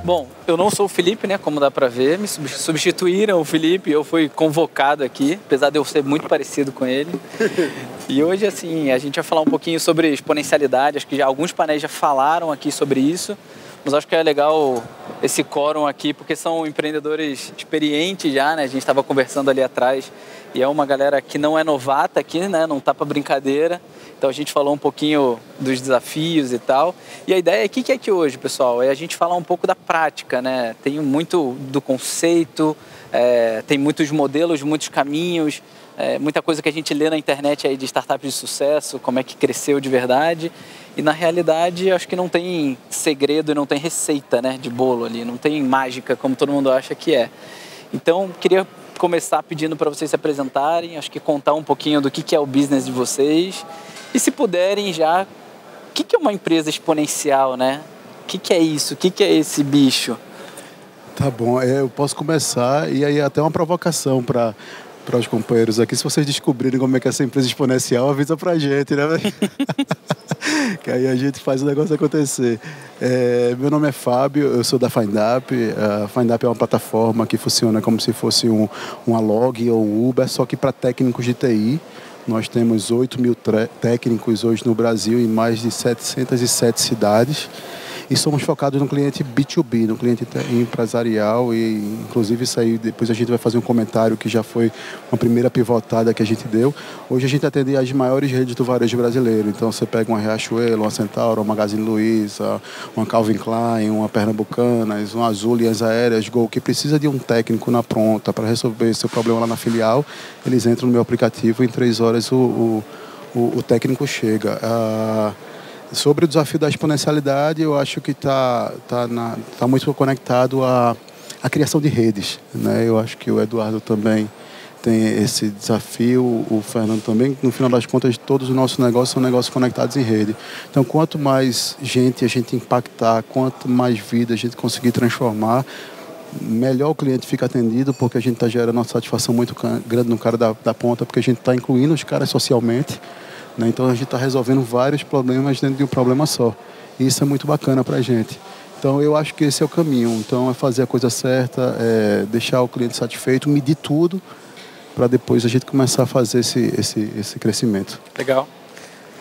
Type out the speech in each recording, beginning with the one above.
Bom, eu não sou o Felipe, né, como dá pra ver, me substituíram o Felipe, eu fui convocado aqui, apesar de eu ser muito parecido com ele. E hoje, assim, a gente vai falar um pouquinho sobre exponencialidade, acho que já alguns painéis já falaram aqui sobre isso, mas acho que é legal esse quórum aqui, porque são empreendedores experientes já, né, a gente estava conversando ali atrás, e é uma galera que não é novata aqui, né, não tá pra brincadeira. Então a gente falou um pouquinho dos desafios e tal. E a ideia aqui que é que hoje, pessoal, é a gente falar um pouco da prática, né? Tem muito do conceito, tem muitos modelos, muitos caminhos, muita coisa que a gente lê na internet aí de startups de sucesso, como é que cresceu de verdade. E na realidade, acho que não tem segredo e não tem receita, né, de bolo ali, não tem mágica como todo mundo acha que é. Então, queria começar pedindo para vocês se apresentarem, acho que contar um pouquinho do que é o business de vocês. E se puderem já, o que é uma empresa exponencial, né? O que é isso? O que é esse bicho? Tá bom, eu posso começar e aí até uma provocação para os companheiros aqui. Se vocês descobrirem como é que é essa empresa exponencial, avisa pra gente, né? Que aí a gente faz o negócio acontecer. Meu nome é Fábio, eu sou da FindUp. A FindUp é uma plataforma que funciona como se fosse um Alog ou um Uber, só que para técnicos de TI. Nós temos 8 mil técnicos hoje no Brasil em mais de 707 cidades e somos focados no cliente B2B, no cliente empresarial e inclusive isso aí depois a gente vai fazer um comentário que já foi uma primeira pivotada que a gente deu. Hoje a gente atende as maiores redes do varejo brasileiro, então você pega uma Riachuelo, uma Centauro, uma Magazine Luiza, uma Calvin Klein, uma Pernambucanas, uma Azul, Linhas Aéreas, Gol, que precisa de um técnico na pronta para resolver seu problema lá na filial, eles entram no meu aplicativo e em 3 horas o técnico chega. Sobre o desafio da exponencialidade, eu acho que tá muito conectado à criação de redes, né? Eu acho que o Eduardo também tem esse desafio, o Fernando também. No final das contas, todos os nossos negócios são negócios conectados em rede. Então, quanto mais gente a gente impactar, quanto mais vida a gente conseguir transformar, melhor o cliente fica atendido, porque a gente está gerando uma satisfação muito grande no cara da ponta, porque a gente está incluindo os caras socialmente. Né? Então a gente está resolvendo vários problemas dentro de um problema só. E isso é muito bacana para a gente. Então eu acho que esse é o caminho. Então é fazer a coisa certa, deixar o cliente satisfeito, medir tudo, para depois a gente começar a fazer esse crescimento. Legal.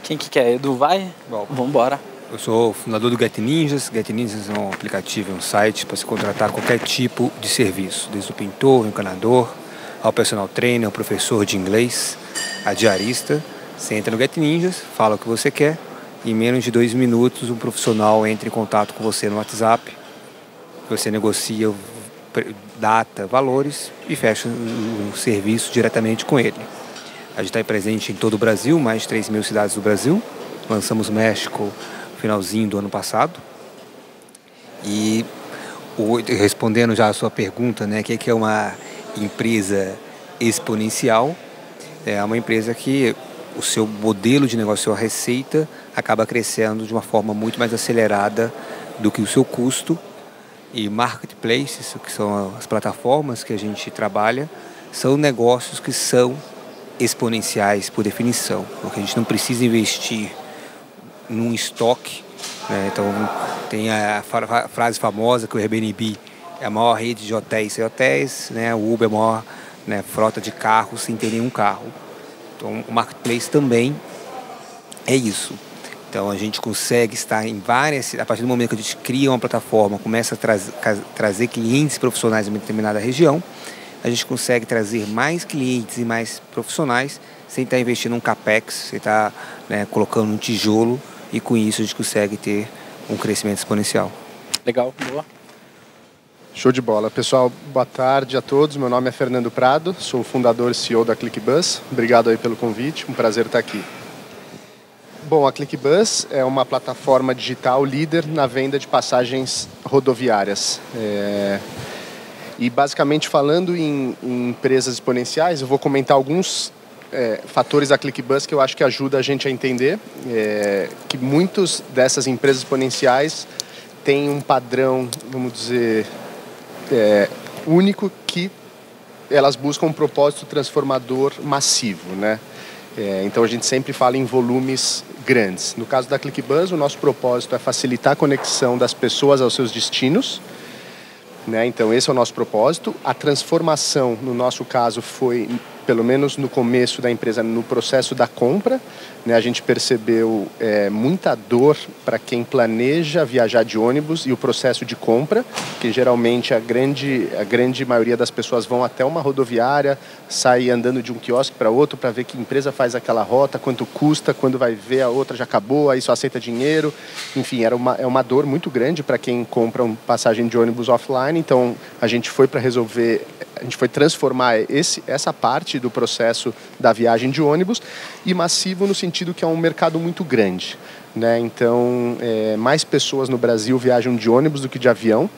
Quem que quer? Edu, vai? Bom, vamos embora. Eu sou o fundador do GetNinjas. GetNinjas é um aplicativo, um site para se contratar qualquer tipo de serviço, desde o pintor, o encanador, ao personal trainer, ao professor de inglês, a diarista. Você entra no GetNinjas, fala o que você quer e em menos de 2 minutos um profissional entra em contato com você no WhatsApp, você negocia data, valores e fecha o serviço diretamente com ele. A gente está presente em todo o Brasil, mais de 3 mil cidades do Brasil. Lançamos México no finalzinho do ano passado. E respondendo já a sua pergunta, né, o que é uma empresa exponencial? É uma empresa que o seu modelo de negócio, a receita, acaba crescendo de uma forma muito mais acelerada do que o seu custo. E marketplaces, que são as plataformas que a gente trabalha, são negócios que são exponenciais por definição, porque a gente não precisa investir num estoque, né? Então tem a frase famosa que o Airbnb é a maior rede de hotéis sem hotéis, né? O Uber é a maior, né, frota de carros sem ter nenhum carro. Então, o marketplace também é isso. Então, a gente consegue estar em várias... A partir do momento que a gente cria uma plataforma, começa a trazer clientes profissionais em uma determinada região, a gente consegue trazer mais clientes e mais profissionais sem estar investindo um capex, sem estar, né, colocando um tijolo, e com isso a gente consegue ter um crescimento exponencial. Legal, boa. Show de bola. Pessoal, boa tarde a todos. Meu nome é Fernando Prado, sou o fundador e CEO da ClickBus. Obrigado aí pelo convite, um prazer estar aqui. Bom, a ClickBus é uma plataforma digital líder na venda de passagens rodoviárias. E basicamente falando em empresas exponenciais, eu vou comentar alguns fatores da ClickBus que eu acho que ajuda a gente a entender que muitas dessas empresas exponenciais têm um padrão, vamos dizer, único, que elas buscam um propósito transformador massivo, né? Então a gente sempre fala em volumes grandes. No caso da ClickBus, o nosso propósito é facilitar a conexão das pessoas aos seus destinos né? Então esse é o nosso propósito. A transformação, no nosso caso, foi, pelo menos no começo da empresa, no processo da compra, né? A gente percebeu muita dor para quem planeja viajar de ônibus e o processo de compra, que geralmente a grande maioria das pessoas vão até uma rodoviária, sai andando de um quiosque para outro para ver que empresa faz aquela rota, quanto custa, quando vai ver a outra já acabou, aí só aceita dinheiro. Enfim, é uma dor muito grande para quem compra uma passagem de ônibus offline. Então a gente foi para resolver, a gente foi transformar essa parte do processo da viagem de ônibus, e massivo no sentido que é um mercado muito grande, né? Então mais pessoas no Brasil viajam de ônibus do que de avião,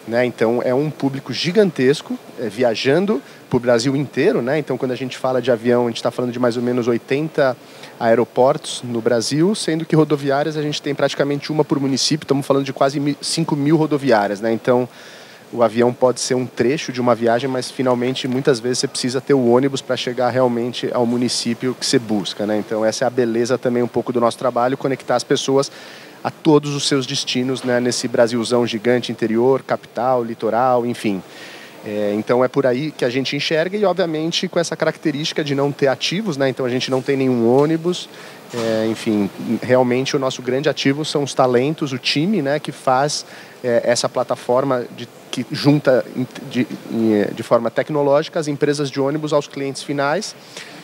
né? Então é um público gigantesco viajando para o Brasil inteiro, né? Então quando a gente fala de avião, a gente está falando de mais ou menos 80 aeroportos no Brasil, sendo que rodoviárias a gente tem praticamente uma por município. Estamos falando de quase 5.000 rodoviárias, né? Então o avião pode ser um trecho de uma viagem, mas finalmente muitas vezes você precisa ter o ônibus para chegar realmente ao município que você busca, né? Então essa é a beleza também um pouco do nosso trabalho, conectar as pessoas a todos os seus destinos, né? Nesse Brasilzão gigante, interior, capital, litoral, enfim. Então é por aí que a gente enxerga, e obviamente com essa característica de não ter ativos, né? Então a gente não tem nenhum ônibus, enfim, realmente o nosso grande ativo são os talentos, o time, né? Que faz essa plataforma que junta de forma tecnológica as empresas de ônibus aos clientes finais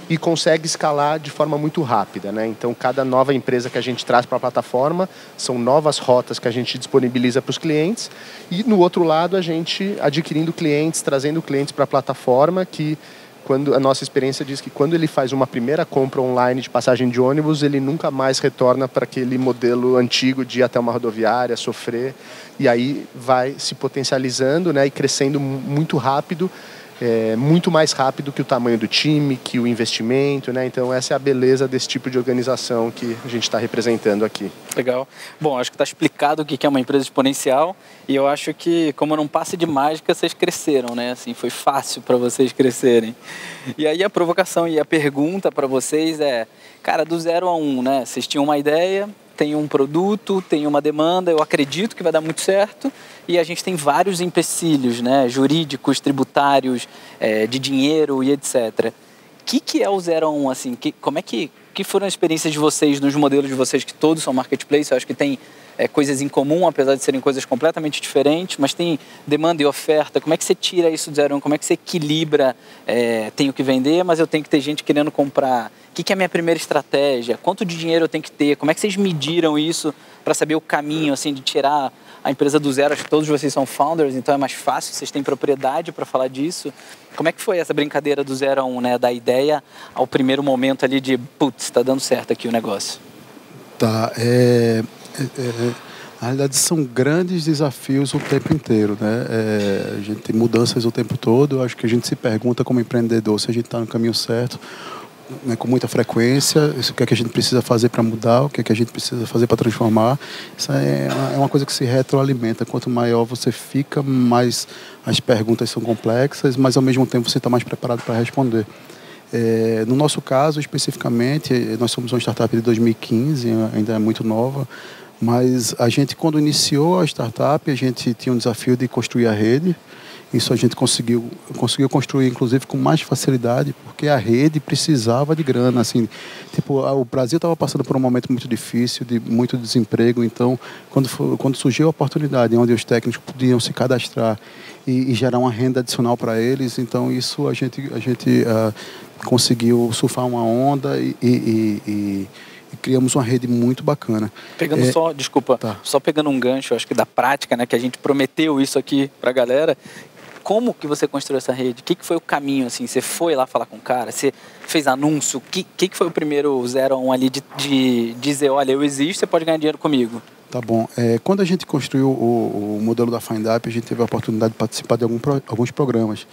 e consegue escalar de forma muito rápida, né? Então, cada nova empresa que a gente traz para a plataforma são novas rotas que a gente disponibiliza para os clientes, e no outro lado a gente adquirindo clientes, trazendo clientes para a plataforma, que quando a nossa experiência diz que quando ele faz uma primeira compra online de passagem de ônibus, ele nunca mais retorna para aquele modelo antigo de ir até uma rodoviária, sofrer, e aí vai se potencializando, né, e crescendo muito rápido, muito mais rápido que o tamanho do time, que o investimento, né? Então essa é a beleza desse tipo de organização que a gente está representando aqui. Legal. Bom, acho que está explicado o que é uma empresa exponencial, e eu acho que, como num passe de mágica, vocês cresceram, né? Assim, foi fácil para vocês crescerem. E aí a provocação e a pergunta para vocês é, cara, do 0 a 1, né? Vocês tinham uma ideia, tem um produto, tem uma demanda, eu acredito que vai dar muito certo, e a gente tem vários empecilhos, né, jurídicos, tributários, de dinheiro e etc. O que é o 0 a 1, assim? Como é que foram as experiências de vocês, nos modelos de vocês, que todos são marketplace? Eu acho que tem coisas em comum, apesar de serem coisas completamente diferentes, mas tem demanda e oferta. Como é que você tira isso do 0 a 1? Como é que você equilibra, tenho que vender, mas eu tenho que ter gente querendo comprar? O que é a minha primeira estratégia? Quanto de dinheiro eu tenho que ter? Como é que vocês mediram isso para saber o caminho, assim, de tirar a empresa do zero? Acho que todos vocês são founders, então é mais fácil, vocês têm propriedade para falar disso. Como é que foi essa brincadeira do 0 a 1, né? Da ideia ao primeiro momento ali de, putz, está dando certo aqui o negócio? Tá, na realidade são grandes desafios o tempo inteiro, né? A gente tem mudanças o tempo todo. Eu acho que a gente se pergunta como empreendedor se a gente está no caminho certo, né, com muita frequência, o que é que a gente precisa fazer para mudar, o que é que a gente precisa fazer para transformar. Isso é uma coisa que se retroalimenta. Quanto maior você fica, mais as perguntas são complexas, mas ao mesmo tempo você está mais preparado para responder. No nosso caso, especificamente, nós somos uma startup de 2015, ainda é muito nova, mas a gente, quando iniciou a startup, a gente tinha um desafio de construir a rede. Isso a gente conseguiu construir, inclusive, com mais facilidade, porque a rede precisava de grana. Assim, tipo, o Brasil estava passando por um momento muito difícil, de muito desemprego. Então, quando surgiu a oportunidade onde os técnicos podiam se cadastrar e gerar uma renda adicional para eles, então isso a gente conseguiu surfar uma onda e criamos uma rede muito bacana. Pegando só pegando um gancho, acho que da prática, né, que a gente prometeu isso aqui pra galera. Como que você construiu essa rede? O que foi o caminho, assim? Você foi lá falar com o cara? Você fez anúncio? O que foi o primeiro 0 a 1 ali de dizer, olha, eu existo, você pode ganhar dinheiro comigo? Tá bom. Quando a gente construiu o modelo da FindUp, a gente teve a oportunidade de participar de alguns programas.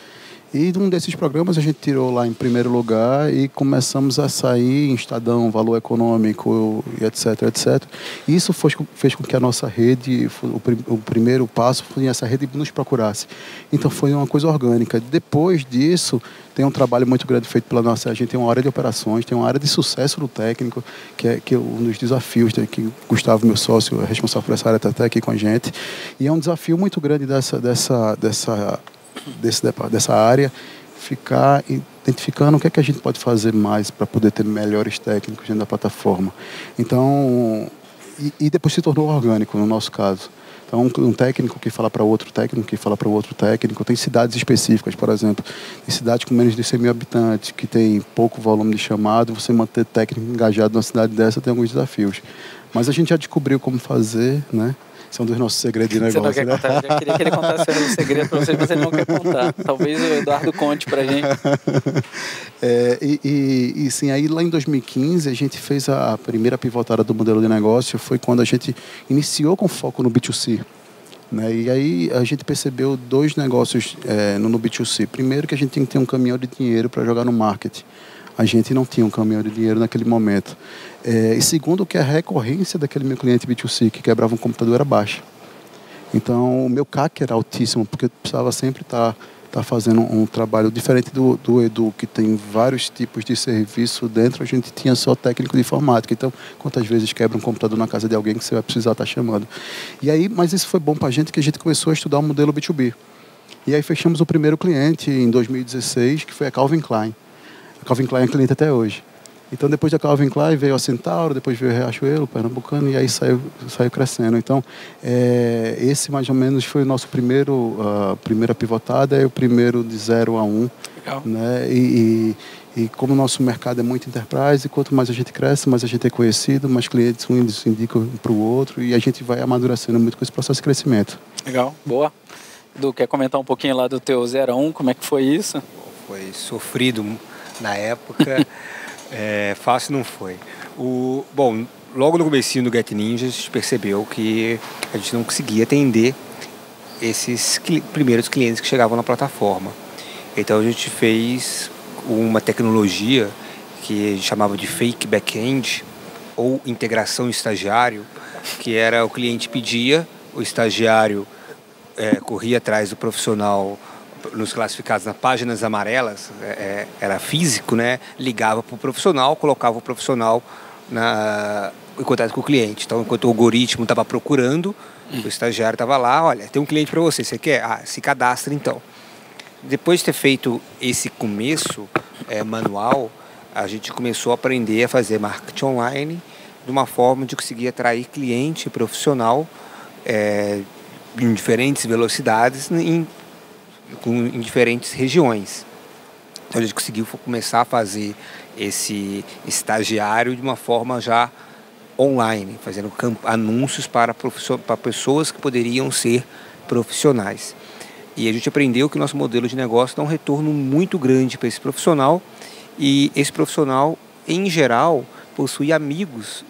E num desses programas a gente tirou lá em primeiro lugar e começamos a sair em Estadão, Valor Econômico, e etc, etc. E isso fez com que a nossa rede, o primeiro passo foi que essa rede nos procurasse. Então foi uma coisa orgânica. Depois disso, tem um trabalho muito grande feito pela nossa... A gente tem uma área de operações, tem uma área de sucesso do técnico, que é um dos desafios, né, que Gustavo, meu sócio, é responsável por essa área, está até aqui com a gente. E é um desafio muito grande dessa área, ficar identificando o que é que a gente pode fazer mais para poder ter melhores técnicos dentro da plataforma. Então, e depois se tornou orgânico, no nosso caso. Então, um técnico que fala para outro técnico, que fala para outro técnico. Tem cidades específicas, por exemplo, em cidades com menos de 100 mil habitantes, que tem pouco volume de chamado, você manter técnico engajado numa cidade dessa tem alguns desafios. Mas a gente já descobriu como fazer, né? Esse é um dos nossos segredos de negócio. Você não quer contar? Eu já queria que ele contasse o segredo para vocês, mas ele não quer contar. Talvez o Eduardo conte para a gente. Sim, aí lá em 2015 a gente fez a primeira pivotada do modelo de negócio, foi quando a gente iniciou com foco no B2C. Né? E aí a gente percebeu dois negócios no B2C. Primeiro, que a gente tinha que ter um caminhão de dinheiro para jogar no marketing. A gente não tinha um caminhão de dinheiro naquele momento. E segundo, que a recorrência daquele meu cliente B2C que quebrava um computador era baixa. Então, o meu CAC era altíssimo, porque eu precisava sempre estar fazendo um trabalho diferente do Edu, que tem vários tipos de serviço dentro. A gente tinha só técnico de informática. Então, quantas vezes quebra um computador na casa de alguém que você vai precisar estar chamando? E aí, mas isso foi bom para a gente, que a gente começou a estudar o modelo B2B. E aí fechamos o primeiro cliente em 2016, que foi a Calvin Klein. A Calvin Klein é cliente até hoje. Então, depois da Calvin Klein, veio a Centauro, depois veio a Riachuelo, o Pernambucano, e aí saiu crescendo. Então, esse mais ou menos foi o nosso primeira pivotada, o primeiro de 0 a 1. Legal. Né? E como o nosso mercado é muito enterprise, quanto mais a gente cresce, mais a gente é conhecido, mais clientes uns indicam para o outro, e a gente vai amadurecendo muito com esse processo de crescimento. Legal, boa. Edu, quer comentar um pouquinho lá do teu 0 a 1, como é que foi isso? Foi sofrido na época. Fácil não foi. Bom, logo no comecinho do Get Ninjas, a gente percebeu que a gente não conseguia atender esses primeiros clientes que chegavam na plataforma. Então a gente fez uma tecnologia que a gente chamava de fake back-end ou integração estagiário, que era o cliente pedia, o estagiário corria atrás do profissional nos classificados nas páginas amarelas, era físico, né? Ligava para o profissional, colocava o profissional em contato com o cliente. Então, enquanto o algoritmo estava procurando, o estagiário estava lá, olha, tem um cliente para você, você quer? Se cadastra então. Depois de ter feito esse começo manual, a gente começou a aprender a fazer marketing online de uma forma de conseguir atrair cliente profissional em diferentes velocidades, em diferentes regiões. Então a gente conseguiu começar a fazer esse estagiário de uma forma já online, fazendo anúncios para pessoas que poderiam ser profissionais. E a gente aprendeu que nosso modelo de negócio dá um retorno muito grande para esse profissional, e esse profissional, em geral, possui amigos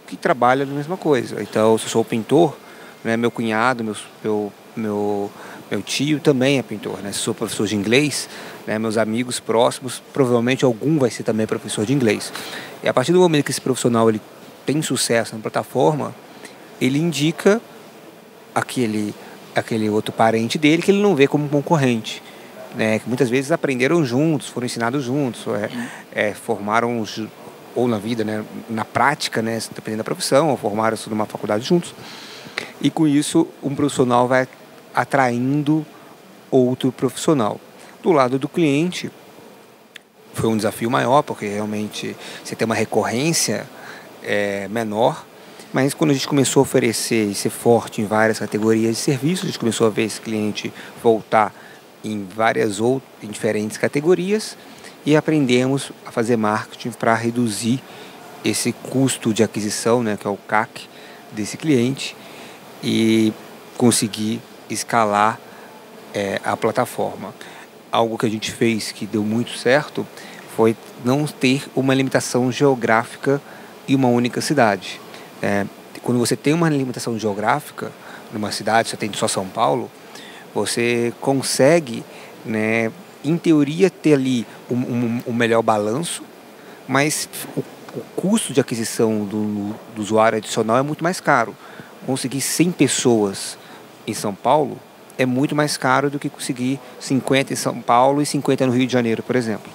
que trabalham na mesma coisa. Então, se eu sou pintor, né, meu cunhado, meu tio também é pintor, né? Se sou professor de inglês, né, meus amigos próximos, provavelmente algum vai ser também professor de inglês. E a partir do momento que esse profissional ele tem sucesso na plataforma, ele indica aquele outro parente dele que ele não vê como concorrente, né? Que muitas vezes aprenderam juntos, foram ensinados juntos, formaram ou na vida, né, na prática, né, dependendo da profissão, ou formaram-se numa faculdade juntos. E com isso, um profissional vai atraindo outro profissional. Do lado do cliente, foi um desafio maior, porque realmente você tem uma recorrência menor, mas quando a gente começou a oferecer e ser forte em várias categorias de serviços, a gente começou a ver esse cliente voltar em diferentes categorias, e aprendemos a fazer marketing para reduzir esse custo de aquisição, né, que é o CAC desse cliente, e conseguir escalar a plataforma. Algo que a gente fez que deu muito certo foi não ter uma limitação geográfica em uma única cidade. Quando você tem uma limitação geográfica numa cidade, você tem só São Paulo, você consegue, né, em teoria, ter ali um melhor balanço, mas o custo de aquisição do usuário adicional é muito mais caro. Conseguir 100 pessoas em São Paulo é muito mais caro do que conseguir 50 em São Paulo e 50 no Rio de Janeiro, por exemplo.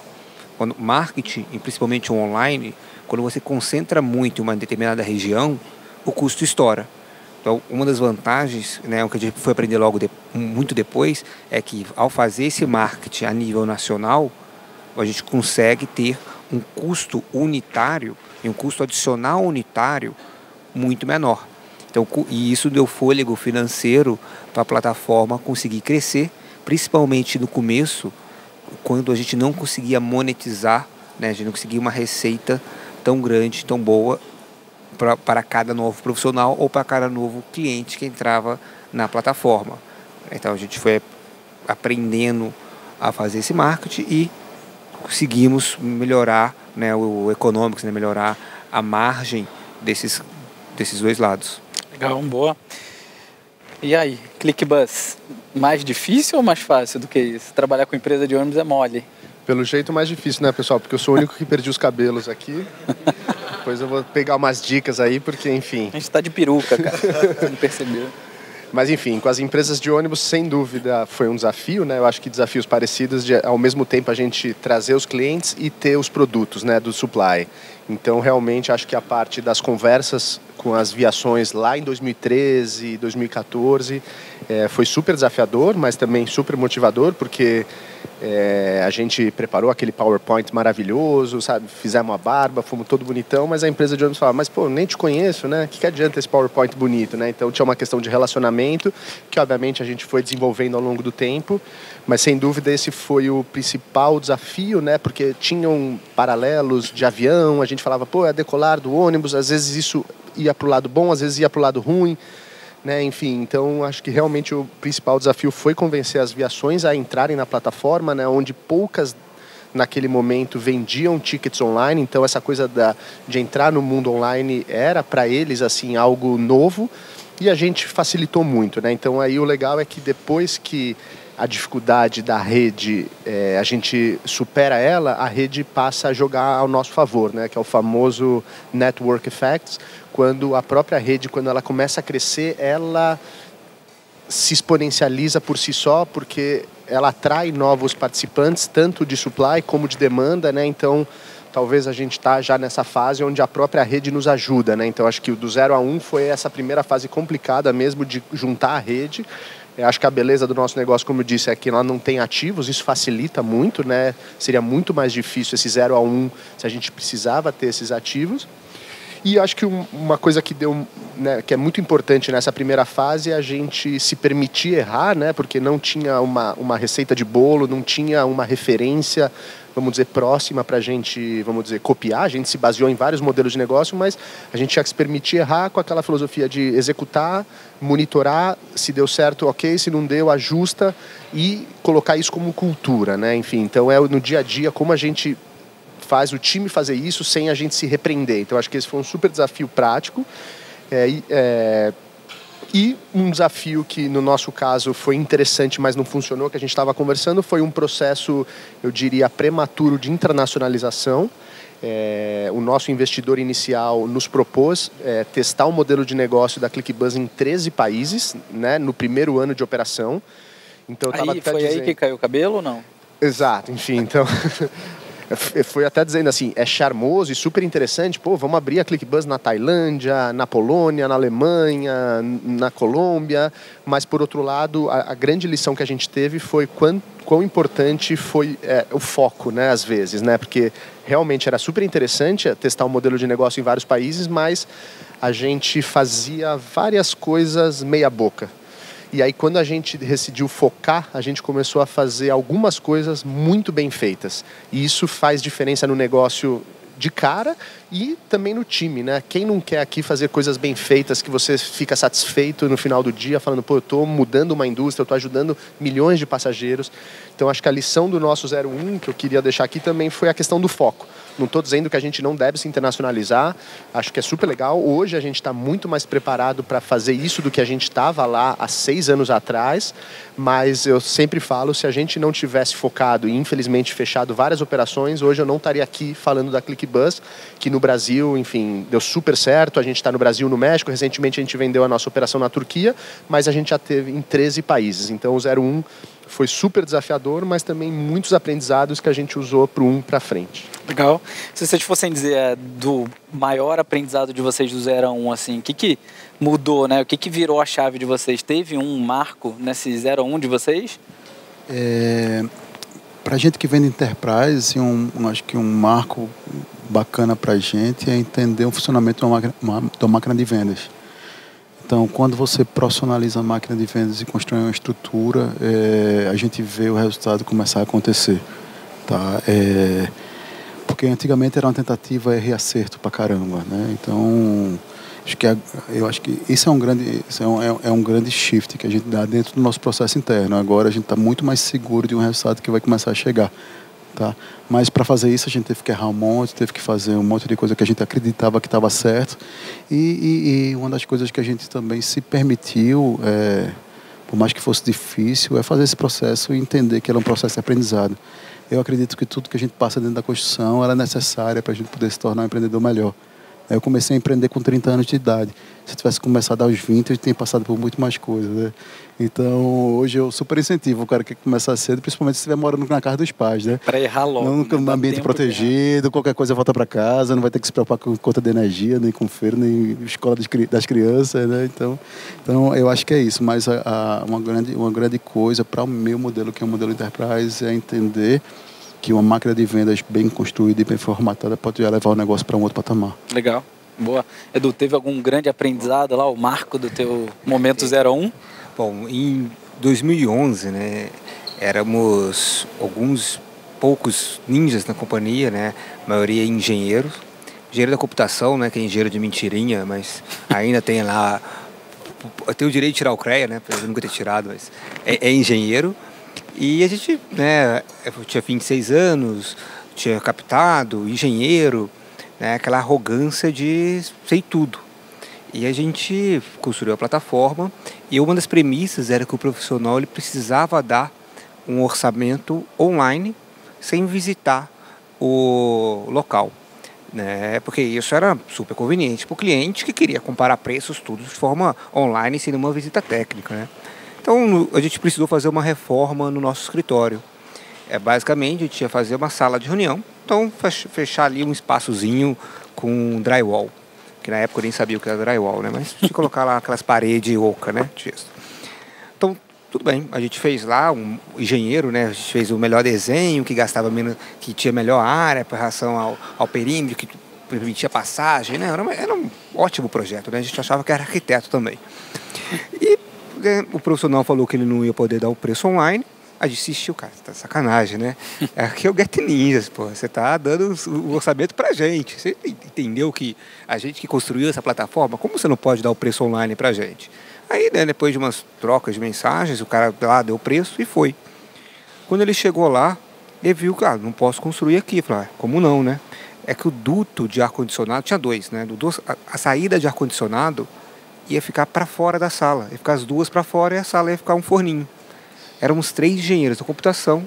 Quando marketing, e principalmente o online, quando você concentra muito em uma determinada região, o custo estoura. Então, uma das vantagens, né, o que a gente foi aprender muito depois, é que ao fazer esse marketing a nível nacional, a gente consegue ter um custo unitário e um custo adicional unitário muito menor. Então, e isso deu fôlego financeiro para a plataforma conseguir crescer, principalmente no começo, quando a gente não conseguia monetizar, né, a gente não conseguia uma receita tão grande, tão boa para cada novo profissional ou para cada novo cliente que entrava na plataforma. Então a gente foi aprendendo a fazer esse marketing e conseguimos melhorar, né, o econômico, né, melhorar a margem desses dois lados. Legal, boa. E aí, ClickBus, mais difícil ou mais fácil do que isso? Trabalhar com empresa de ônibus é mole. Pelo jeito mais difícil, né, pessoal? Porque eu sou o único que perdi os cabelos aqui. Depois eu vou pegar umas dicas aí, porque, enfim... A gente tá de peruca, cara. Você não percebeu. Mas, enfim, com as empresas de ônibus, sem dúvida, foi um desafio, né? Eu acho que desafios parecidos de, ao mesmo tempo, a gente trazer os clientes e ter os produtos, né, do supply. Então, realmente, acho que a parte das conversas com as viações lá em 2013, 2014, foi super desafiador, mas também super motivador, porque a gente preparou aquele PowerPoint maravilhoso, sabe? Fizemos a barba, fomos todo bonitão, mas a empresa de ônibus falava, mas pô, nem te conheço, né? O que adianta esse PowerPoint bonito, né? Então tinha uma questão de relacionamento, que obviamente a gente foi desenvolvendo ao longo do tempo, mas sem dúvida esse foi o principal desafio, né? Porque tinham paralelos de avião, a gente falava, pô, é decolar do ônibus, às vezes isso ia para o lado bom, às vezes ia para o lado ruim, né? Enfim, então acho que realmente o principal desafio foi convencer as viações a entrarem na plataforma, né? Onde poucas naquele momento vendiam tickets online, então essa coisa de entrar no mundo online era para eles assim algo novo e a gente facilitou muito, né? Então aí o legal é que depois que a dificuldade da rede, a gente supera ela, a rede passa a jogar ao nosso favor, né? Que é o famoso network effects, quando a própria rede, quando ela começa a crescer, ela se exponencializa por si só, porque ela atrai novos participantes, tanto de supply como de demanda, né? Então, talvez a gente está já nessa fase onde a própria rede nos ajuda, né? Então, acho que o do 0 a 1 foi essa primeira fase complicada mesmo de juntar a rede. Eu acho que a beleza do nosso negócio, como eu disse, é que ela não tem ativos, isso facilita muito, né? Seria muito mais difícil esse 0 a 1 se a gente precisava ter esses ativos. E acho que uma coisa que deu, né, que é muito importante nessa primeira fase é a gente se permitir errar, né? Porque não tinha uma receita de bolo, não tinha uma referência, vamos dizer, próxima para a gente, vamos dizer, copiar. A gente se baseou em vários modelos de negócio, mas a gente tinha que se permitir errar com aquela filosofia de executar, monitorar, se deu certo, ok, se não deu, ajusta e colocar isso como cultura, né? Enfim, então é no dia a dia como a gente faz o time fazer isso sem a gente se repreender. Então acho que esse foi um super desafio prático e um desafio que no nosso caso foi interessante, mas não funcionou, que a gente estava conversando, foi um processo, eu diria, prematuro de internacionalização. O nosso investidor inicial nos propôs testar o modelo de negócio da ClickBus em 13 países, né, no primeiro ano de operação. Então, aí que caiu o cabelo ou não? Exato, enfim, então... Foi até dizendo assim, é charmoso e super interessante, pô, vamos abrir a ClickBus na Tailândia, na Polônia, na Alemanha, na Colômbia, mas por outro lado, a grande lição que a gente teve foi quão importante foi o foco, né, às vezes, né, porque realmente era super interessante testar um modelo de negócio em vários países, mas a gente fazia várias coisas meia boca. E aí, quando a gente decidiu focar, a gente começou a fazer algumas coisas muito bem feitas. E isso faz diferença no negócio de cara e também no time, né? Quem não quer aqui fazer coisas bem feitas, que você fica satisfeito no final do dia, falando, pô, eu estou mudando uma indústria, eu estou ajudando milhões de passageiros. Então, acho que a lição do nosso 01, que eu queria deixar aqui também, foi a questão do foco. Não estou dizendo que a gente não deve se internacionalizar, acho que é super legal. Hoje a gente está muito mais preparado para fazer isso do que a gente estava lá há 6 anos atrás, mas eu sempre falo, se a gente não tivesse focado e infelizmente fechado várias operações, hoje eu não estaria aqui falando da ClickBus, que no Brasil, enfim, deu super certo. A gente está no Brasil, no México, recentemente a gente vendeu a nossa operação na Turquia, mas a gente já teve em 13 países. Então o 01 foi super desafiador, mas também muitos aprendizados que a gente usou para o 1 para frente. Legal. Se vocês fossem dizer do maior aprendizado de vocês do 0 a 1, assim, o que mudou, né? O que virou a chave de vocês? Teve um marco nesse 0 a 1 de vocês? Para a gente que vende Enterprise, acho que um marco bacana para a gente é entender o funcionamento de uma máquina de vendas. Então, quando você profissionaliza a máquina de vendas e constrói uma estrutura, a gente vê o resultado começar a acontecer. Tá? Porque antigamente era uma tentativa erro e acerto pra caramba, né? Então, eu acho que isso é um grande shift que a gente dá dentro do nosso processo interno. Agora a gente está muito mais seguro de um resultado que vai começar a chegar. Tá? Mas para fazer isso a gente teve que errar um monte, teve que fazer um monte de coisa que a gente acreditava que estava certo, e uma das coisas que a gente também se permitiu, por mais que fosse difícil, é fazer esse processo e entender que ele é um processo de aprendizado. Eu acredito que tudo que a gente passa dentro da construção ela é necessária para a gente poder se tornar um empreendedor melhor. Eu comecei a empreender com 30 anos de idade. Se eu tivesse começado aos 20, eu tinha passado por muito mais coisas, né? Então, hoje eu super incentivo o cara que começar cedo, principalmente se estiver morando na casa dos pais, né? Para errar logo. Num ambiente protegido, qualquer coisa volta para casa, não vai ter que se preocupar com conta de energia, nem com feira, nem escola das crianças, né? Então eu acho que é isso. Mas uma grande coisa para o meu modelo, que é o modelo Enterprise, é entender que uma máquina de vendas bem construída e bem formatada pode já levar o negócio para um outro patamar. Legal, boa. Edu, teve algum grande aprendizado lá, o marco do teu momento 0 a 1? Bom, em 2011, né, éramos poucos ninjas na companhia, né, a maioria engenheiros. Engenheiro da computação, né, que é engenheiro de mentirinha, mas ainda tem lá, tem o direito de tirar o CREA, né, eu nunca ter tirado, mas é engenheiro. E a gente, né, eu tinha 26 anos, tinha captado, engenheiro, né, aquela arrogância de sei tudo. E a gente construiu a plataforma e uma das premissas era que o profissional ele precisava dar um orçamento online sem visitar o local, né, porque isso era super conveniente para o cliente que queria comparar preços tudo de forma online sem nenhuma visita técnica, né. Então, a gente precisou fazer uma reforma no nosso escritório. Basicamente, a gente ia fazer uma sala de reunião, então fechar ali um espaçozinho com drywall, que na época eu nem sabia o que era drywall, né? Mas tinha que colocar lá aquelas paredes ocas, né? Então, tudo bem, a gente fez lá, um engenheiro, né? A gente fez o melhor desenho, que gastava menos, que tinha melhor área para relação ao perímetro, que permitia passagem, né? Era um ótimo projeto, né? A gente achava que era arquiteto também. E o profissional falou que ele não ia poder dar o preço online. A gente insistiu, cara, tá sacanagem, né? Aqui é o Get Ninjas, pô. Você tá dando o orçamento pra gente. Você entendeu que a gente que construiu essa plataforma, como você não pode dar o preço online pra gente? Aí, né, depois de umas trocas de mensagens, o cara lá deu o preço e foi. Quando ele chegou lá, ele viu que, não posso construir aqui. Falei, como não, né? É que o duto de ar-condicionado, tinha 2, né? A saída de ar-condicionado ia ficar para fora da sala, ia ficar as duas para fora e a sala ia ficar um forninho. Éramos 3 engenheiros da computação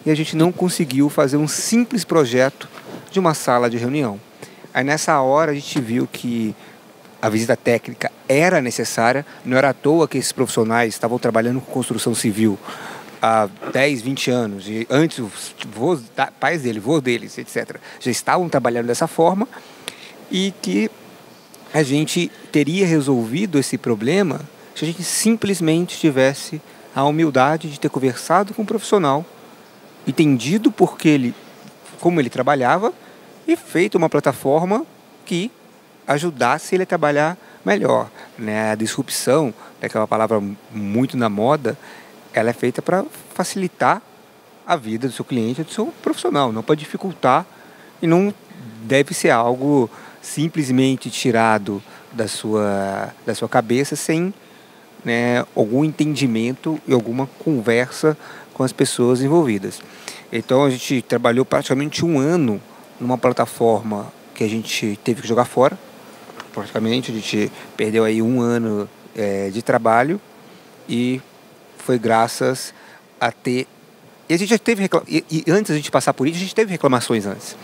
e a gente não conseguiu fazer um simples projeto de uma sala de reunião. Aí nessa hora a gente viu que a visita técnica era necessária, não era à toa que esses profissionais estavam trabalhando com construção civil há 10, 20 anos, e antes os pais deles, vô deles, etc., já estavam trabalhando dessa forma, e que a gente teria resolvido esse problema se a gente simplesmente tivesse a humildade de ter conversado com um profissional, entendido como ele trabalhava e feito uma plataforma que ajudasse ele a trabalhar melhor, né? A disrupção, que é uma palavra muito na moda, ela é feita para facilitar a vida do seu cliente, do seu profissional, não para dificultar, e não deve ser algo simplesmente tirado da sua cabeça sem, né, algum entendimento e alguma conversa com as pessoas envolvidas. Então a gente trabalhou praticamente 1 ano numa plataforma que a gente teve que jogar fora, praticamente. A gente perdeu aí 1 ano de trabalho e foi graças a ter... E a gente já teve e antes da gente passar por isso, a gente teve reclamações antes.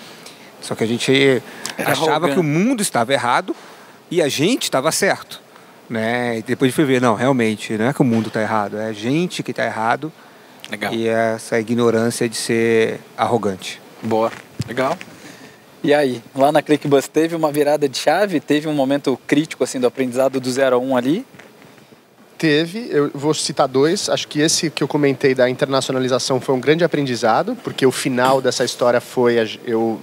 Só que a gente achava que o mundo estava errado e a gente estava certo, né? E depois de ver, não, realmente, não é que o mundo está errado, é a gente que está errado. Legal. E essa ignorância de ser arrogante. Boa, legal. E aí, lá na ClickBus teve uma virada de chave? Teve um momento crítico assim do aprendizado do 0 a 1 ali? Teve, eu vou citar 2. Acho que esse que eu comentei da internacionalização foi um grande aprendizado, porque o final dessa história foi eu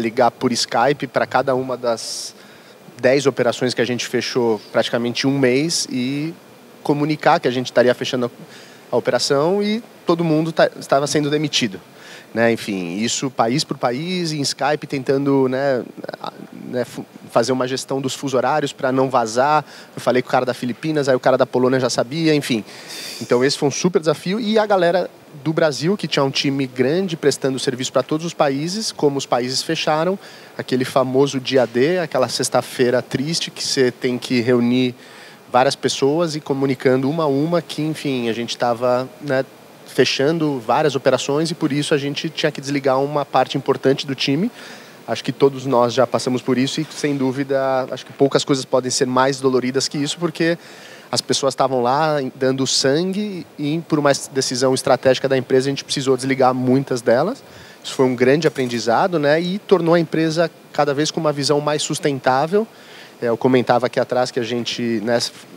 ligar por Skype para cada uma das 10 operações que a gente fechou praticamente 1 mês e comunicar que a gente estaria fechando a operação e todo mundo estava sendo demitido. Enfim, isso país por país, em Skype, tentando fazer uma gestão dos fusos horários para não vazar. Eu falei com o cara da Filipinas, aí o cara da Polônia já sabia, enfim. Então esse foi um super desafio. E a galera do Brasil, que tinha um time grande prestando serviço para todos os países, como os países fecharam, aquele famoso dia D, aquela sexta-feira triste que você tem que reunir várias pessoas e comunicando uma a uma que, enfim, a gente estava... fechando várias operações e por isso a gente tinha que desligar uma parte importante do time. Acho que todos nós já passamos por isso e, sem dúvida, acho que poucas coisas podem ser mais doloridas que isso, porque as pessoas estavam lá dando sangue e, por uma decisão estratégica da empresa, a gente precisou desligar muitas delas. Isso foi um grande aprendizado, e tornou a empresa cada vez com uma visão mais sustentável. Eu comentava aqui atrás que a gente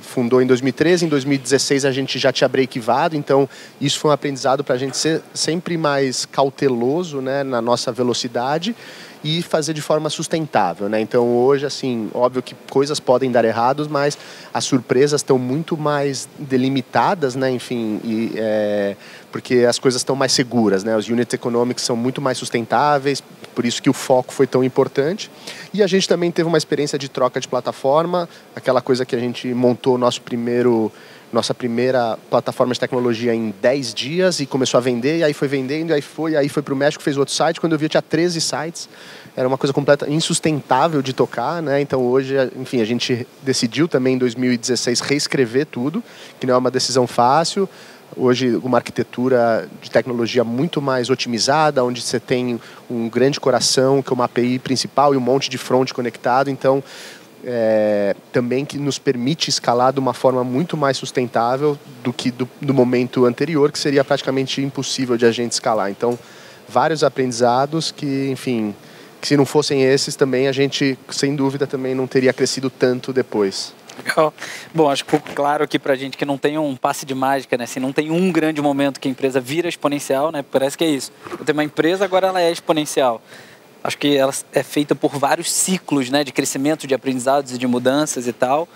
fundou em 2013, em 2016 a gente já tinha breakivado, então isso foi um aprendizado para a gente ser sempre mais cauteloso na nossa velocidade e fazer de forma sustentável. Então hoje, assim, óbvio que coisas podem dar errados, mas as surpresas estão muito mais delimitadas, enfim, porque as coisas estão mais seguras, os unit economics são muito mais sustentáveis, por isso que o foco foi tão importante. E a gente também teve uma experiência de troca de plataforma, aquela coisa que a gente montou nossa primeira plataforma de tecnologia em 10 dias e começou a vender, e aí foi vendendo, aí foi para o México, fez outro site, quando eu vi tinha 13 sites, era uma coisa completamente insustentável de tocar, Então hoje, enfim, a gente decidiu também em 2016 reescrever tudo, que não é uma decisão fácil. Hoje, uma arquitetura de tecnologia muito mais otimizada, onde você tem um grande coração, que é uma API principal e um monte de front conectado. Então, também que nos permite escalar de uma forma muito mais sustentável do que do momento anterior, que seria praticamente impossível de a gente escalar. Então, vários aprendizados que, enfim, que se não fossem esses também, a gente, sem dúvida, também não teria crescido tanto depois. Legal. Bom, acho que ficou claro aqui pra gente que não tem um passe de mágica, Assim, não tem um grande momento que a empresa vira exponencial, Parece que é isso. Eu tenho uma empresa, agora ela é exponencial. Acho que ela é feita por vários ciclos, de crescimento, de aprendizados e de mudanças e tal.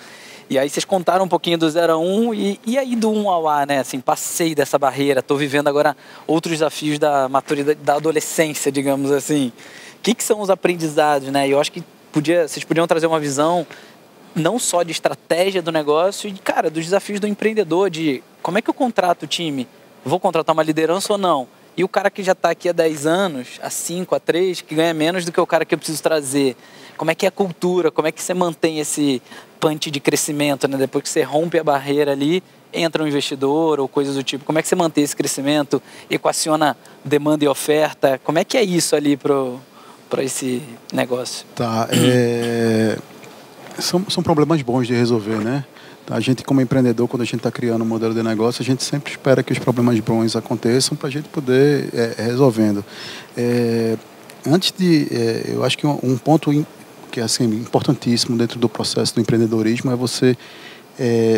E aí vocês contaram um pouquinho do 0 a 1 e aí do 1 ao A, Assim, passei dessa barreira, estou vivendo agora outros desafios da maturidade, da adolescência, digamos assim. O que são os aprendizados, E eu acho que vocês podiam trazer uma visão não só de estratégia do negócio e, cara, dos desafios do empreendedor, de como é que eu contrato o time? Vou contratar uma liderança ou não? E o cara que já está aqui há 10 anos, há 5, há 3, que ganha menos do que o cara que eu preciso trazer. Como é que é a cultura? Como é que você mantém esse punch de crescimento, Depois que você rompe a barreira ali, entra um investidor ou coisas do tipo. Como é que você mantém esse crescimento? Equaciona demanda e oferta? Como é que é isso ali para esse negócio? Tá, São problemas bons de resolver, A gente, como empreendedor, quando a gente está criando um modelo de negócio, a gente sempre espera que os problemas bons aconteçam para a gente poder resolvendo. Antes de... eu acho que um ponto que é assim, importantíssimo dentro do processo do empreendedorismo é você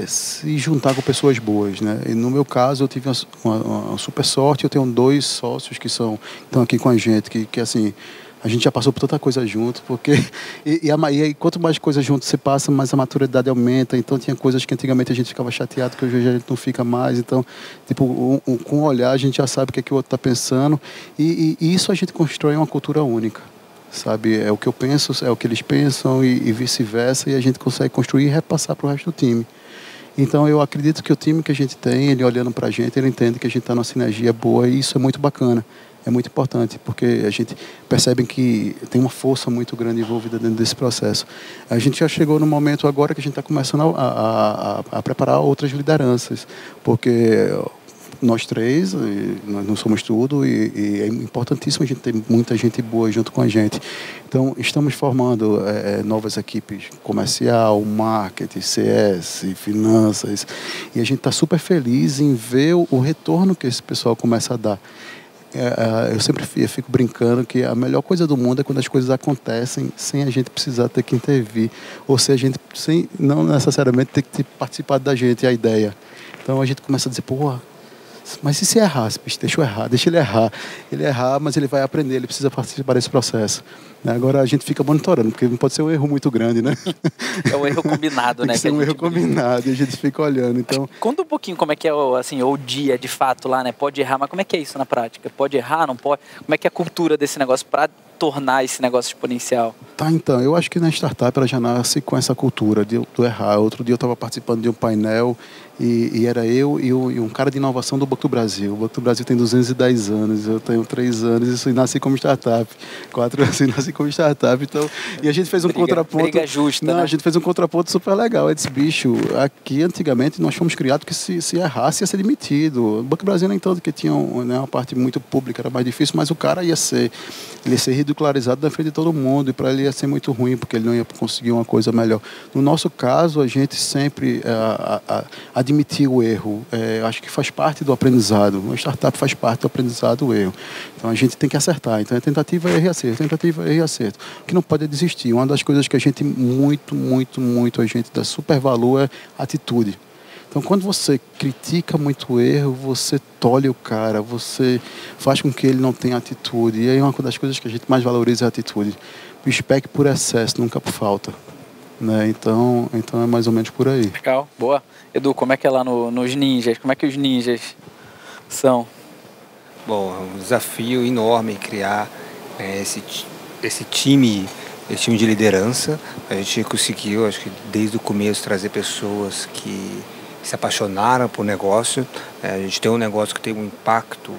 se juntar com pessoas boas, E no meu caso, eu tive uma super sorte. Eu tenho 2 sócios que estão aqui com a gente, que assim... A gente já passou por tanta coisa junto, porque... E quanto mais coisas junto você passa, mais a maturidade aumenta. Então, tinha coisas que antigamente a gente ficava chateado, que hoje a gente não fica mais. Então, tipo, com o olhar, a gente já sabe o que é que o outro está pensando. E isso a gente constrói uma cultura única, sabe? É o que eu penso, é o que eles pensam e vice-versa. E a gente consegue construir e repassar para o resto do time. Então, eu acredito que o time que a gente tem, ele olhando para a gente, ele entende que a gente está numa sinergia boa e isso é muito bacana. é muito importante, porque a gente percebe que tem uma força muito grande envolvida dentro desse processo. A gente já chegou no momento agora que a gente está começando a preparar outras lideranças, porque nós três, nós não somos tudo, e é importantíssimo a gente ter muita gente boa junto com a gente. Então, estamos formando novas equipes comercial, marketing, CS, finanças, e a gente está super feliz em ver o retorno que esse pessoal começa a dar. Eu sempre fico brincando que a melhor coisa do mundo é quando as coisas acontecem sem a gente precisar ter que intervir, ou se a gente não necessariamente ter que participar da gente, a ideia. Então a gente começa a dizer, pô, mas e se errar? Bicho, deixa ele errar. Ele errar, mas ele vai aprender, ele precisa participar desse processo. Agora a gente fica monitorando, porque não pode ser um erro muito grande, né? É um erro combinado, né? Tem que ser um erro combinado e a gente fica olhando. Então... Conta um pouquinho como é que é assim, o dia de fato lá, né? Pode errar, mas como é que é isso na prática? Pode errar, não pode? Como é que é a cultura desse negócio para tornar esse negócio exponencial? Tá, então, eu acho que na startup ela já nasce com essa cultura de errar. Outro dia eu estava participando de um painel e era eu e um cara de inovação do Banco do Brasil. O Banco do Brasil tem 210 anos, eu tenho 3 anos, isso nasci como startup. 4 anos nasci como startup. Então, e a gente fez um contraponto. Briga justa, né? A gente fez um contraponto super legal. Eu disse, bicho, aqui antigamente nós fomos criados que se errasse ia ser demitido. O Banco do Brasil nem tanto que tinha uma parte muito pública, era mais difícil, mas o cara ia ser ridicularizado na frente de todo mundo e para ele ia ser muito ruim, porque ele não ia conseguir uma coisa melhor. No nosso caso, a gente sempre admitiu o erro. Acho que faz parte do aprendizado. Uma startup faz parte do aprendizado, o erro. Então a gente tem que acertar. Então é tentativa, erro e acerto. Tentativa, erro e acerto. O que não pode é desistir. Uma das coisas que a gente a gente dá super valor é atitude. Então, quando você critica muito o erro, você tolhe o cara, você faz com que ele não tenha atitude. E aí uma das coisas que a gente mais valoriza é a atitude. Respect por excesso, nunca por falta. Né? Então é mais ou menos por aí. Legal, boa. Edu, como é que é lá nos ninjas? Como é que os ninjas são? Bom, é um desafio enorme criar esse time de liderança. A gente conseguiu, acho que desde o começo, trazer pessoas que se apaixonaram por negócio. A gente tem um negócio que tem um impacto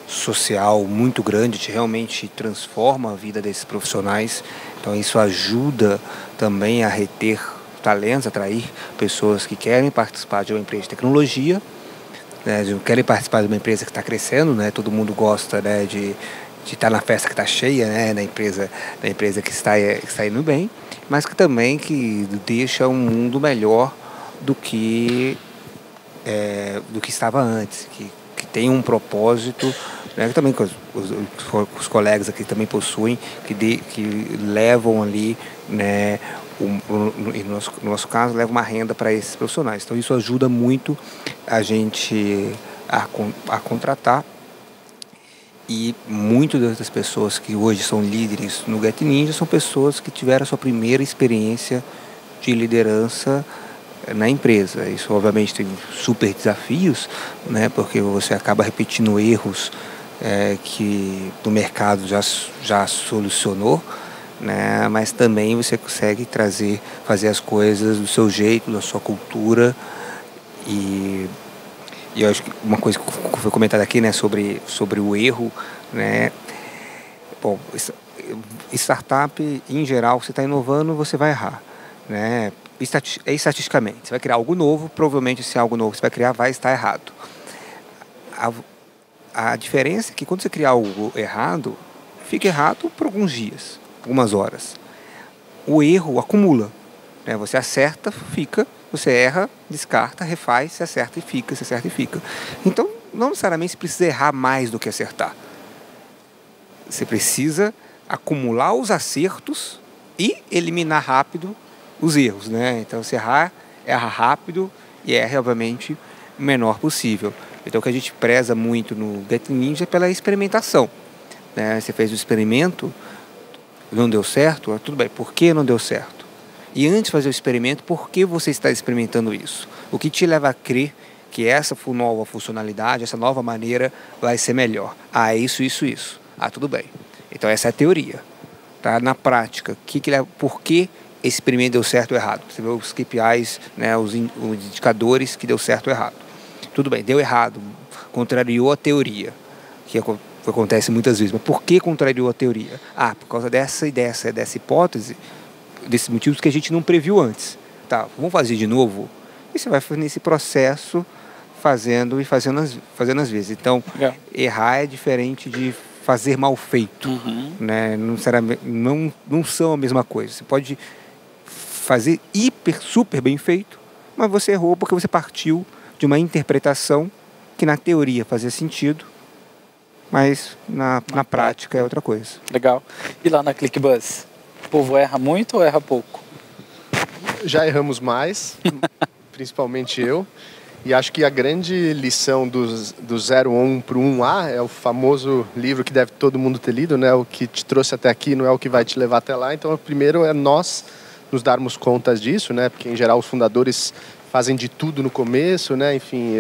social muito grande, que realmente transforma a vida desses profissionais. Então isso ajuda também a reter talentos, atrair pessoas que querem participar de uma empresa de tecnologia, né, querem participar de uma empresa que está crescendo, né, todo mundo gosta, né, de estar na festa que está cheia, né, na empresa que está indo bem, mas que também deixa um mundo melhor do que estava antes, que tem um propósito, né, que também os colegas aqui também possuem, que levam ali, né, no nosso caso, leva uma renda para esses profissionais. Então isso ajuda muito a gente a contratar. E muitas das pessoas que hoje são líderes no Get Ninja são pessoas que tiveram a sua primeira experiência de liderança na empresa. Isso obviamente tem super desafios, né, porque você acaba repetindo erros que no mercado já solucionou, né, mas também você consegue fazer as coisas do seu jeito, da sua cultura. E eu acho que uma coisa que foi comentada aqui, né, sobre o erro, né, bom, startup em geral, você está inovando, você vai errar, né, estatisticamente. Você vai criar algo novo, provavelmente esse algo novo que você vai criar vai estar errado. A diferença é que quando você criar algo errado, fica errado por alguns dias, algumas horas. O erro acumula, né, você acerta, fica. Você erra, descarta, refaz, se acerta e fica, se acerta e fica. Então, não necessariamente você precisa errar mais do que acertar. Você precisa acumular os acertos e eliminar rápido os erros, né? Então, se erra rápido e erra, obviamente, o menor possível. Então, o que a gente preza muito no Get Ninja é pela experimentação, né? Você fez o experimento, não deu certo, tudo bem, por que não deu certo? E antes de fazer o experimento, por que você está experimentando isso? O que te leva a crer que essa nova funcionalidade, essa nova maneira vai ser melhor? Ah, é isso. Ah, tudo bem. Então essa é a teoria. Tá? Na prática, por que esse experimento deu certo ou errado? Você vê os KPIs, né, os indicadores que deu certo ou errado. Tudo bem, deu errado, contrariou a teoria. que acontece muitas vezes. Mas por que contrariou a teoria? Por causa dessa e dessa hipótese, desses motivos que a gente não previu antes. Tá, vamos fazer de novo? E você vai nesse processo fazendo às vezes. Então, errar é diferente de fazer mal feito. Né? Não são a mesma coisa. Você pode fazer super bem feito, mas você errou porque você partiu de uma interpretação que na teoria fazia sentido, mas na prática é outra coisa. Legal. E lá na ClickBus, o povo erra muito ou erra pouco? Já erramos mais, principalmente eu. E acho que a grande lição do 01 para o 1A é o famoso livro que deve todo mundo ter lido, né? O que te trouxe até aqui não é o que vai te levar até lá. Então, o primeiro é nós nos darmos conta disso, né? Porque, em geral, os fundadores fazem de tudo no começo, né? Enfim,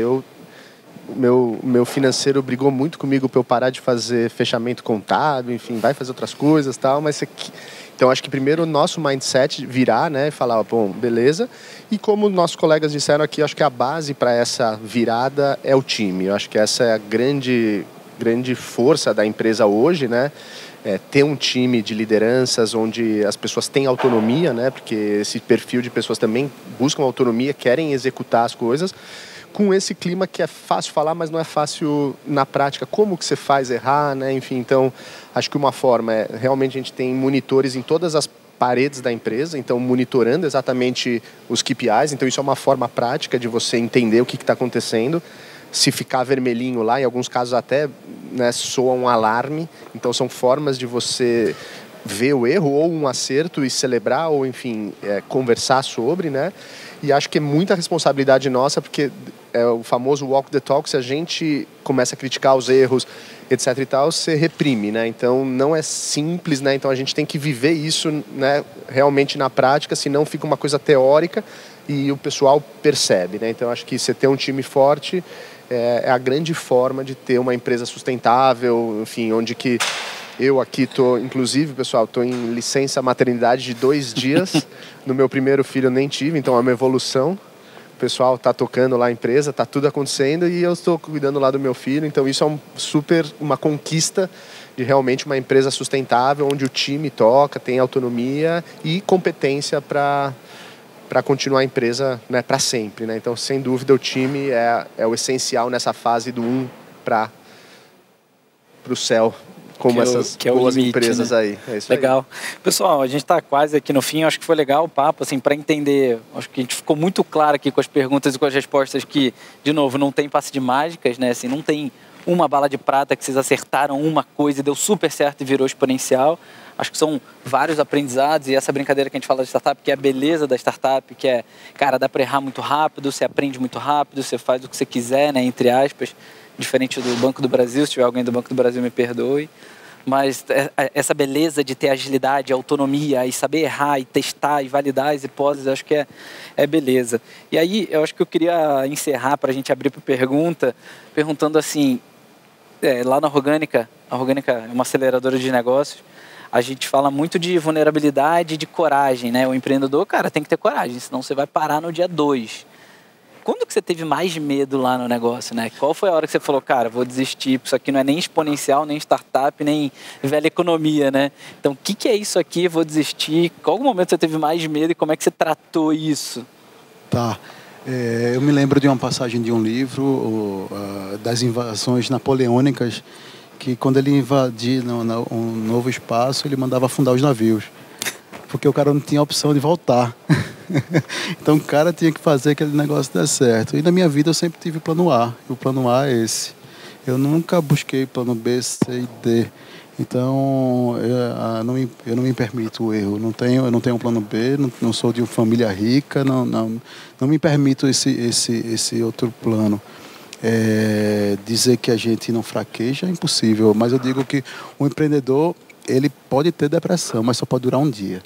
meu financeiro brigou muito comigo para eu parar de fazer fechamento contábil, enfim, vai fazer outras coisas e tal, mas então acho que primeiro o nosso mindset virar, né, e falar, bom, beleza. E como nossos colegas disseram aqui, acho que a base para essa virada é o time. Eu acho que essa é a grande força da empresa hoje, né? Ter um time de lideranças onde as pessoas têm autonomia, né? Porque esse perfil de pessoas também buscam autonomia, querem executar as coisas, com esse clima que é fácil falar, mas não é fácil na prática. Como que você faz errar, né? Enfim, então, acho que uma forma é, realmente a gente tem monitores em todas as paredes da empresa, então monitorando exatamente os KPIs, então isso é uma forma prática de você entender o que está acontecendo. Se ficar vermelhinho lá, em alguns casos até, né, soa um alarme, então são formas de você ver o erro ou um acerto e celebrar ou, enfim, conversar sobre, né? E acho que é muita responsabilidade nossa, porque é o famoso walk the talk. Se a gente começa a criticar os erros, etc e tal, você reprime, né? Então não é simples, né? Então a gente tem que viver isso, né, realmente na prática, senão fica uma coisa teórica e o pessoal percebe, né? Então acho que você ter um time forte é a grande forma de ter uma empresa sustentável, enfim, onde que eu aqui estou, inclusive, pessoal, estou em licença maternidade de 2 dias. No meu primeiro filho eu nem tive, então é uma evolução. O pessoal está tocando lá a empresa, está tudo acontecendo e eu estou cuidando lá do meu filho. Então isso é uma conquista de realmente uma empresa sustentável, onde o time toca, tem autonomia e competência para continuar a empresa, né, para sempre, né? Então, sem dúvida, o time é o essencial nessa fase do 1 para o céu. Como essas boas limite, empresas, né? Aí. É isso legal. Aí. Pessoal, a gente está quase aqui no fim. Acho que foi legal o papo, assim, para entender. Acho que a gente ficou muito claro aqui com as perguntas e com as respostas que, de novo, não tem passe de mágicas, né? Assim, não tem uma bala de prata que vocês acertaram uma coisa e deu super certo e virou exponencial. Acho que são vários aprendizados e essa brincadeira que a gente fala de startup, que é a beleza da startup, que é, cara, dá para errar muito rápido, você aprende muito rápido, você faz o que você quiser, né? Entre aspas. Diferente do Banco do Brasil, se tiver alguém do Banco do Brasil me perdoe, mas essa beleza de ter agilidade, autonomia e saber errar e testar e validar as hipóteses, acho que é beleza. E aí eu acho que eu queria encerrar para a gente abrir para perguntando assim, lá na Orgânica, a Orgânica é uma aceleradora de negócios, a gente fala muito de vulnerabilidade e de coragem, né? O empreendedor, cara, tem que ter coragem, senão você vai parar no dia 2. Quando que você teve mais medo lá no negócio, né? Qual foi a hora que você falou, cara, vou desistir, isso aqui não é nem exponencial, nem startup, nem velha economia, né? Então, o que é isso aqui? Vou desistir. Qual momento você teve mais medo e como é que você tratou isso? Tá. Eu me lembro de uma passagem de um livro, das invasões napoleônicas, que quando ele invadia um novo espaço, ele mandava afundar os navios. Porque o cara não tinha opção de voltar. Então o cara tinha que fazer aquele negócio dar certo. E na minha vida eu sempre tive o plano A. E o plano A é esse. Eu nunca busquei plano B, C e D. Então eu não me permito o erro. Eu não tenho um plano B, não sou de uma família rica, não me permito esse outro plano. Dizer que a gente não fraqueja é impossível, mas eu digo que o empreendedor ele pode ter depressão, mas só pode durar um dia.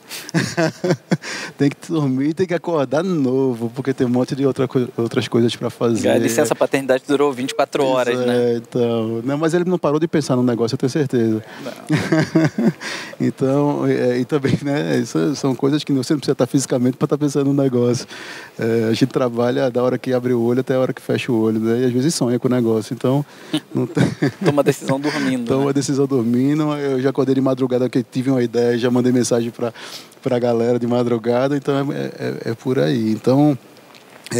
Tem que dormir, tem que acordar novo, porque tem um monte de outras coisas para fazer. A licença paternidade durou 24 horas, né? Então, não, mas ele não parou de pensar no negócio, eu tenho certeza. Então, e também, né, isso são coisas que você não precisa estar fisicamente para estar pensando no negócio. A gente trabalha da hora que abre o olho até a hora que fecha o olho, né? E às vezes sonha com o negócio. Então, não tem... Toma decisão dormindo. Toma decisão dormindo. Eu já acordei de madrugada porque tive uma ideia, já mandei mensagem para a galera de madrugada, então é por aí. Então,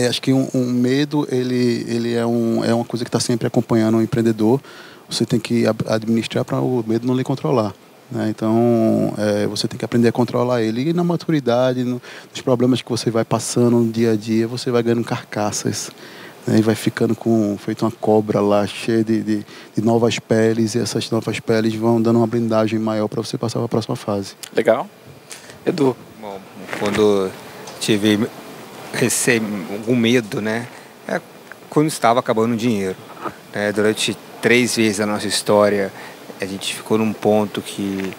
acho que um medo, ele é uma coisa que está sempre acompanhando o empreendedor. Você tem que administrar para o medo não lhe controlar. Né? Então, você tem que aprender a controlar ele. E na maturidade, nos problemas que você vai passando no dia a dia, você vai ganhando carcaças. Né? E vai ficando feito uma cobra lá, cheia de novas peles. E essas novas peles vão dando uma blindagem maior para você passar para a próxima fase. Legal. Edu? Bom, quando tive algum medo, né? Quando estava acabando o dinheiro. Né? Durante 3 vezes da nossa história, a gente ficou num ponto que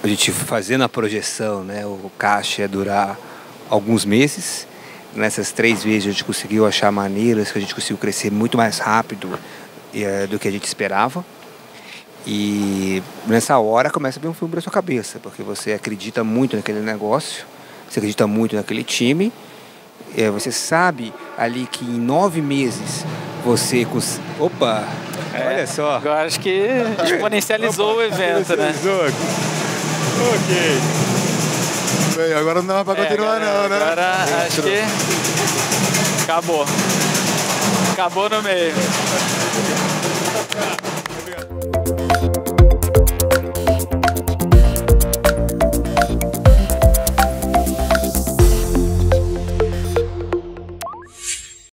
a gente fazendo a projeção, né? O caixa ia durar alguns meses. Nessas 3 vezes a gente conseguiu achar maneiras que a gente conseguiu crescer muito mais rápido do que a gente esperava. E nessa hora começa a vir um filme na sua cabeça, porque você acredita muito naquele negócio, você acredita muito naquele time, você sabe ali que em 9 meses você... Opa! Olha só! Agora acho que exponencializou o evento, né? Ok. Bem, agora não dá pra continuar não, né? Agora acho que acabou. Acabou no meio.